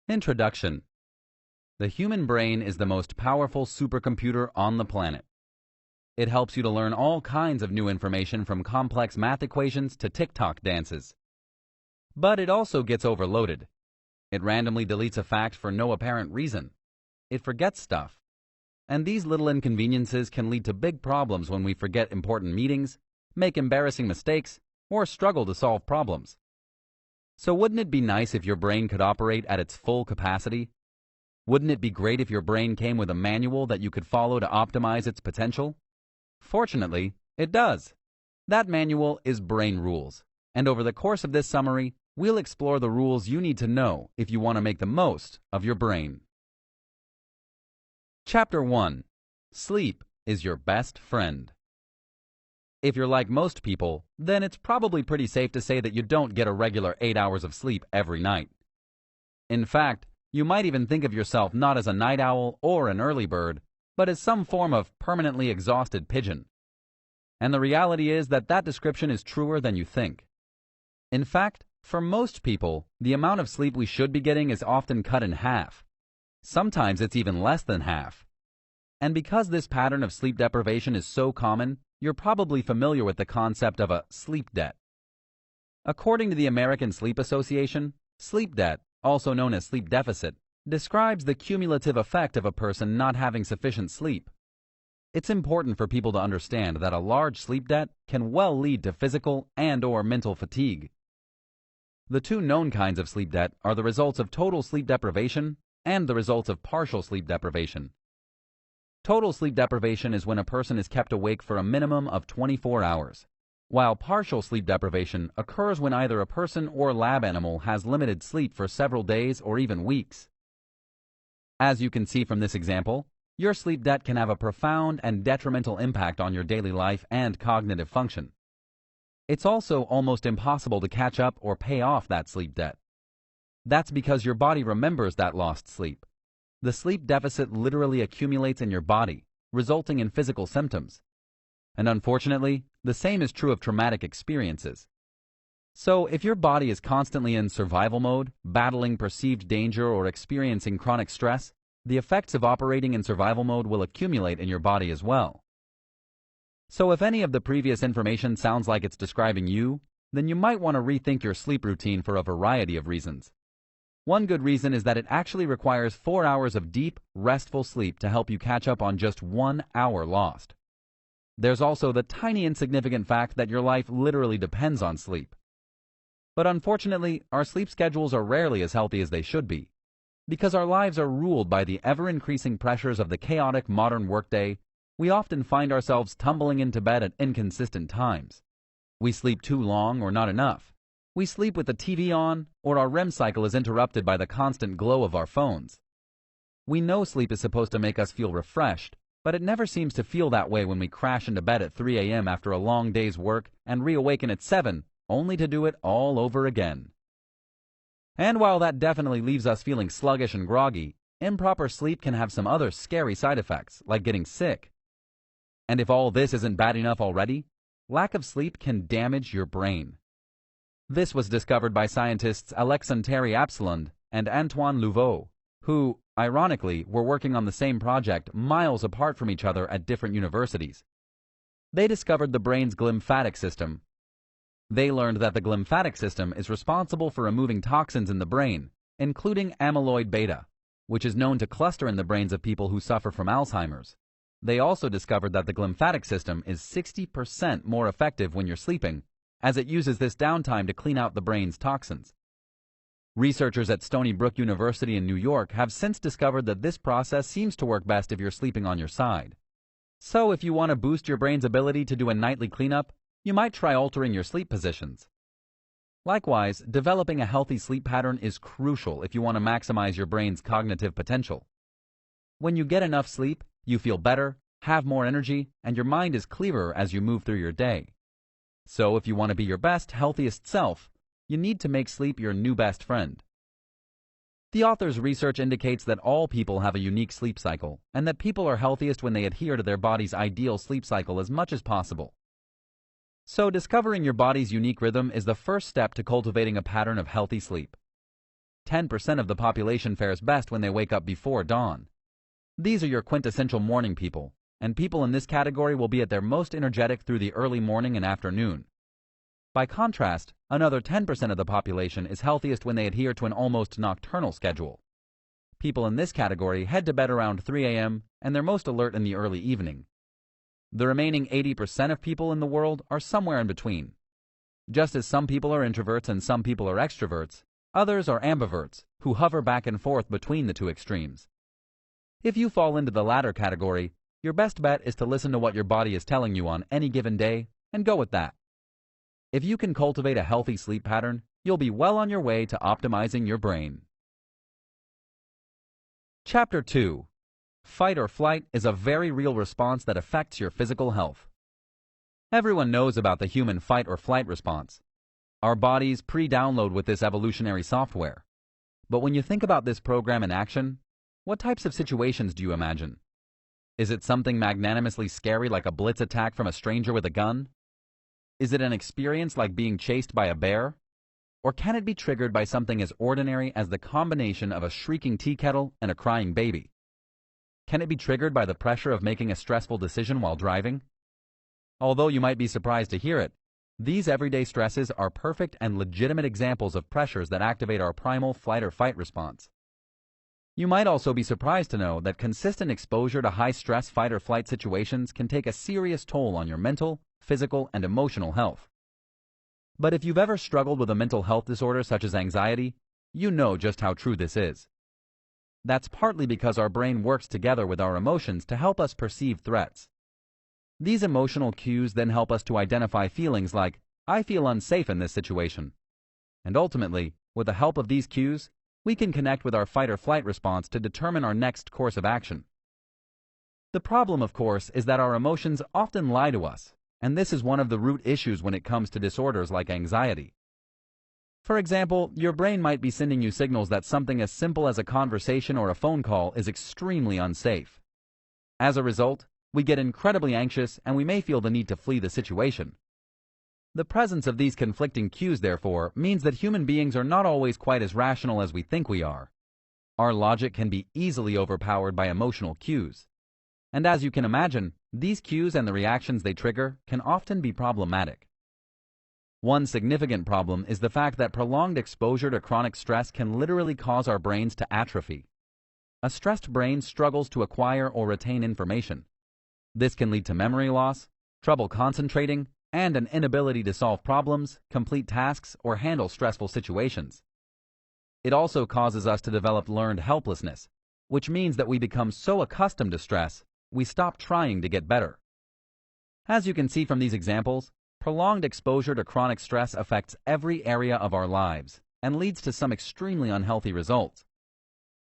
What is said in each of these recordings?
Introduction. The human brain is the most powerful supercomputer on the planet. It helps you to learn all kinds of new information from complex math equations to TikTok dances. But it also gets overloaded. It randomly deletes a fact for no apparent reason. It forgets stuff. And these little inconveniences can lead to big problems when we forget important meetings, make embarrassing mistakes, or struggle to solve problems. So wouldn't it be nice if your brain could operate at its full capacity? Wouldn't it be great if your brain came with a manual that you could follow to optimize its potential? Fortunately, it does. That manual is Brain Rules, and over the course of this summary, we'll explore the rules you need to know if you want to make the most of your brain. Chapter 1. Sleep is your best friend. If you're like most people, then it's probably pretty safe to say that you don't get a regular 8 hours of sleep every night. In fact, you might even think of yourself not as a night owl or an early bird, but as some form of permanently exhausted pigeon. And the reality is that that description is truer than you think. In fact, for most people, the amount of sleep we should be getting is often cut in half. Sometimes it's even less than half. And because this pattern of sleep deprivation is so common, you're probably familiar with the concept of a sleep debt. According to the American Sleep Association, sleep debt, also known as sleep deficit, describes the cumulative effect of a person not having sufficient sleep. It's important for people to understand that a large sleep debt can well lead to physical and/or mental fatigue. The two known kinds of sleep debt are the results of total sleep deprivation and the results of partial sleep deprivation. Total sleep deprivation is when a person is kept awake for a minimum of 24 hours, while partial sleep deprivation occurs when either a person or lab animal has limited sleep for several days or even weeks. As you can see from this example, your sleep debt can have a profound and detrimental impact on your daily life and cognitive function. It's also almost impossible to catch up or pay off that sleep debt. That's because your body remembers that lost sleep. The sleep deficit literally accumulates in your body, resulting in physical symptoms. And unfortunately, the same is true of traumatic experiences. So, if your body is constantly in survival mode, battling perceived danger or experiencing chronic stress, the effects of operating in survival mode will accumulate in your body as well. So if any of the previous information sounds like it's describing you, then you might want to rethink your sleep routine for a variety of reasons. One good reason is that it actually requires 4 hours of deep, restful sleep to help you catch up on just 1 hour lost. There's also the tiny insignificant fact that your life literally depends on sleep. But unfortunately, our sleep schedules are rarely as healthy as they should be. Because our lives are ruled by the ever-increasing pressures of the chaotic modern workday, we often find ourselves tumbling into bed at inconsistent times. We sleep too long or not enough. We sleep with the TV on, or our REM cycle is interrupted by the constant glow of our phones. We know sleep is supposed to make us feel refreshed, but it never seems to feel that way when we crash into bed at 3 a.m. after a long day's work and reawaken at 7, only to do it all over again. And while that definitely leaves us feeling sluggish and groggy, improper sleep can have some other scary side effects, like getting sick. And if all this isn't bad enough already, lack of sleep can damage your brain. This was discovered by scientists Alexandre Absalond and Antoine Louveau, who, ironically, were working on the same project miles apart from each other at different universities. They discovered the brain's glymphatic system. They learned that the glymphatic system is responsible for removing toxins in the brain, including amyloid beta, which is known to cluster in the brains of people who suffer from Alzheimer's. They also discovered that the glymphatic system is 60% more effective when you're sleeping, as it uses this downtime to clean out the brain's toxins. Researchers at Stony Brook University in New York have since discovered that this process seems to work best if you're sleeping on your side. So if you want to boost your brain's ability to do a nightly cleanup, you might try altering your sleep positions. Likewise, developing a healthy sleep pattern is crucial if you want to maximize your brain's cognitive potential. When you get enough sleep, you feel better, have more energy, and your mind is clearer as you move through your day. So if you want to be your best, healthiest self, you need to make sleep your new best friend. The author's research indicates that all people have a unique sleep cycle, and that people are healthiest when they adhere to their body's ideal sleep cycle as much as possible. So discovering your body's unique rhythm is the first step to cultivating a pattern of healthy sleep. 10% of the population fares best when they wake up before dawn. These are your quintessential morning people, and people in this category will be at their most energetic through the early morning and afternoon. By contrast, another 10% of the population is healthiest when they adhere to an almost nocturnal schedule. People in this category head to bed around 3 a.m. and they're most alert in the early evening. The remaining 80% of people in the world are somewhere in between. Just as some people are introverts and some people are extroverts, others are ambiverts, who hover back and forth between the two extremes. If you fall into the latter category, your best bet is to listen to what your body is telling you on any given day and go with that. If you can cultivate a healthy sleep pattern, you'll be well on your way to optimizing your brain. Chapter 2. Fight or flight is a very real response that affects your physical health. Everyone knows about the human fight or flight response. Our bodies pre-download with this evolutionary software. But when you think about this program in action, what types of situations do you imagine? Is it something magnanimously scary like a blitz attack from a stranger with a gun? Is it an experience like being chased by a bear? Or can it be triggered by something as ordinary as the combination of a shrieking tea kettle and a crying baby? Can it be triggered by the pressure of making a stressful decision while driving? Although you might be surprised to hear it, these everyday stresses are perfect and legitimate examples of pressures that activate our primal flight or fight response. You might also be surprised to know that consistent exposure to high-stress fight or flight situations can take a serious toll on your mental, physical, and emotional health. But if you've ever struggled with a mental health disorder such as anxiety, you know just how true this is. That's partly because our brain works together with our emotions to help us perceive threats. These emotional cues then help us to identify feelings like, I feel unsafe in this situation. And ultimately, with the help of these cues, we can connect with our fight or flight response to determine our next course of action. The problem, of course, is that our emotions often lie to us, and this is one of the root issues when it comes to disorders like anxiety. For example, your brain might be sending you signals that something as simple as a conversation or a phone call is extremely unsafe. As a result, we get incredibly anxious and we may feel the need to flee the situation. The presence of these conflicting cues, therefore, means that human beings are not always quite as rational as we think we are. Our logic can be easily overpowered by emotional cues. And as you can imagine, these cues and the reactions they trigger can often be problematic. One significant problem is the fact that prolonged exposure to chronic stress can literally cause our brains to atrophy. A stressed brain struggles to acquire or retain information. This can lead to memory loss, trouble concentrating, and an inability to solve problems, complete tasks, or handle stressful situations. It also causes us to develop learned helplessness, which means that we become so accustomed to stress, we stop trying to get better. As you can see from these examples, prolonged exposure to chronic stress affects every area of our lives and leads to some extremely unhealthy results.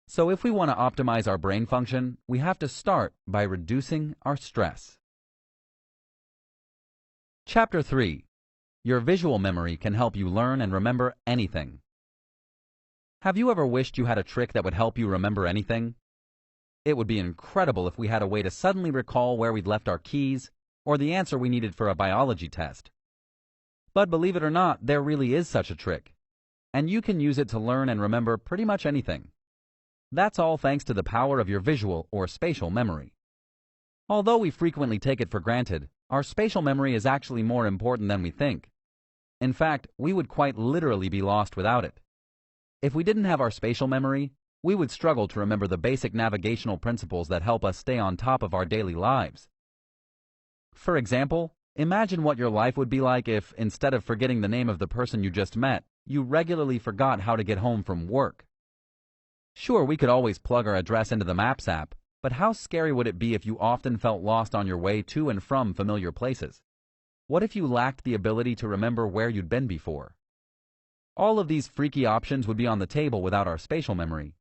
So if we want to optimize our brain function, we have to start by reducing our stress. Chapter 3. Your visual memory can help you learn and remember anything. Have you ever wished you had a trick that would help you remember anything? It would be incredible if we had a way to suddenly recall where we'd left our keys or the answer we needed for a biology test. But believe it or not, there really is such a trick, and you can use it to learn and remember pretty much anything. That's all thanks to the power of your visual or spatial memory. Although we frequently take it for granted, our spatial memory is actually more important than we think. In fact, we would quite literally be lost without it. If we didn't have our spatial memory, we would struggle to remember the basic navigational principles that help us stay on top of our daily lives. For example, imagine what your life would be like if, instead of forgetting the name of the person you just met, you regularly forgot how to get home from work. Sure, we could always plug our address into the Maps app, but how scary would it be if you often felt lost on your way to and from familiar places? What if you lacked the ability to remember where you'd been before? All of these freaky options would be on the table without our spatial memory.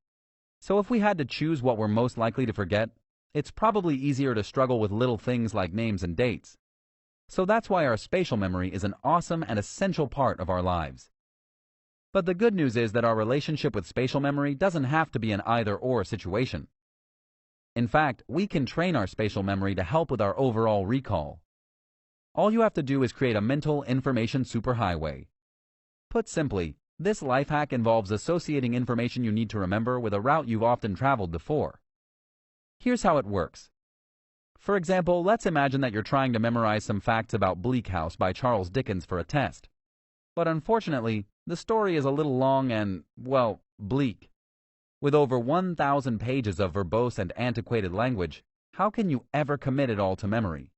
So if we had to choose what we're most likely to forget, it's probably easier to struggle with little things like names and dates. So that's why our spatial memory is an awesome and essential part of our lives. But the good news is that our relationship with spatial memory doesn't have to be an either-or situation. In fact, we can train our spatial memory to help with our overall recall. All you have to do is create a mental information superhighway. Put simply, This life hack involves associating information you need to remember with a route you've often traveled before. Here's how it works. For example, let's imagine that you're trying to memorize some facts about Bleak House by Charles Dickens for a test. But unfortunately, the story is a little long and, well, bleak. With over 1,000 pages of verbose and antiquated language, how can you ever commit it all to memory?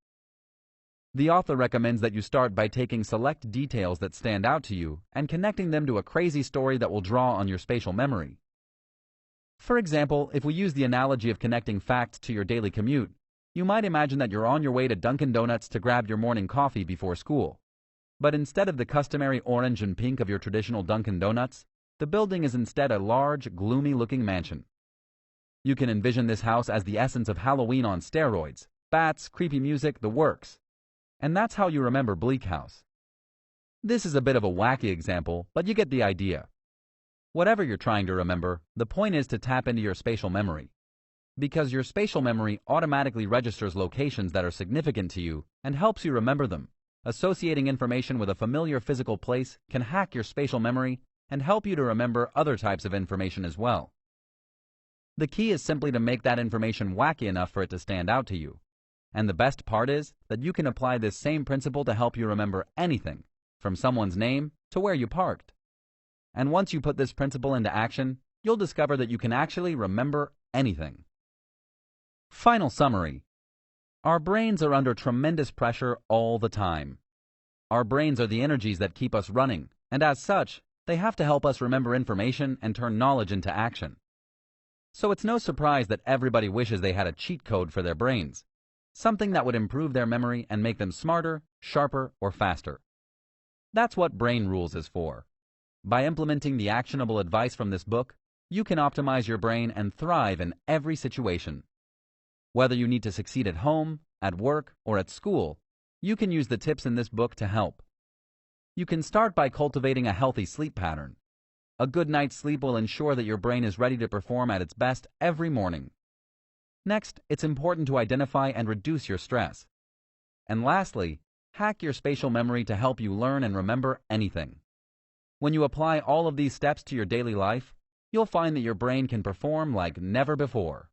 The author recommends that you start by taking select details that stand out to you and connecting them to a crazy story that will draw on your spatial memory. For example, if we use the analogy of connecting facts to your daily commute, you might imagine that you're on your way to Dunkin' Donuts to grab your morning coffee before school. But instead of the customary orange and pink of your traditional Dunkin' Donuts, the building is instead a large, gloomy-looking mansion. You can envision this house as the essence of Halloween on steroids, bats, creepy music, the works. And that's how you remember Bleak House. This is a bit of a wacky example, but you get the idea. Whatever you're trying to remember, the point is to tap into your spatial memory. Because your spatial memory automatically registers locations that are significant to you and helps you remember them. Associating information with a familiar physical place can hack your spatial memory and help you to remember other types of information as well. The key is simply to make that information wacky enough for it to stand out to you. And the best part is that you can apply this same principle to help you remember anything, from someone's name to where you parked. And once you put this principle into action, you'll discover that you can actually remember anything. Final summary. Our brains are under tremendous pressure all the time. Our brains are the energies that keep us running, and as such, they have to help us remember information and turn knowledge into action. So it's no surprise that everybody wishes they had a cheat code for their brains, something that would improve their memory and make them smarter, sharper, or faster. That's what Brain Rules is for. By implementing the actionable advice from this book, you can optimize your brain and thrive in every situation. Whether you need to succeed at home, at work, or at school, you can use the tips in this book to help. You can start by cultivating a healthy sleep pattern. A good night's sleep will ensure that your brain is ready to perform at its best every morning. Next, it's important to identify and reduce your stress. And lastly, hack your spatial memory to help you learn and remember anything. When you apply all of these steps to your daily life, you'll find that your brain can perform like never before.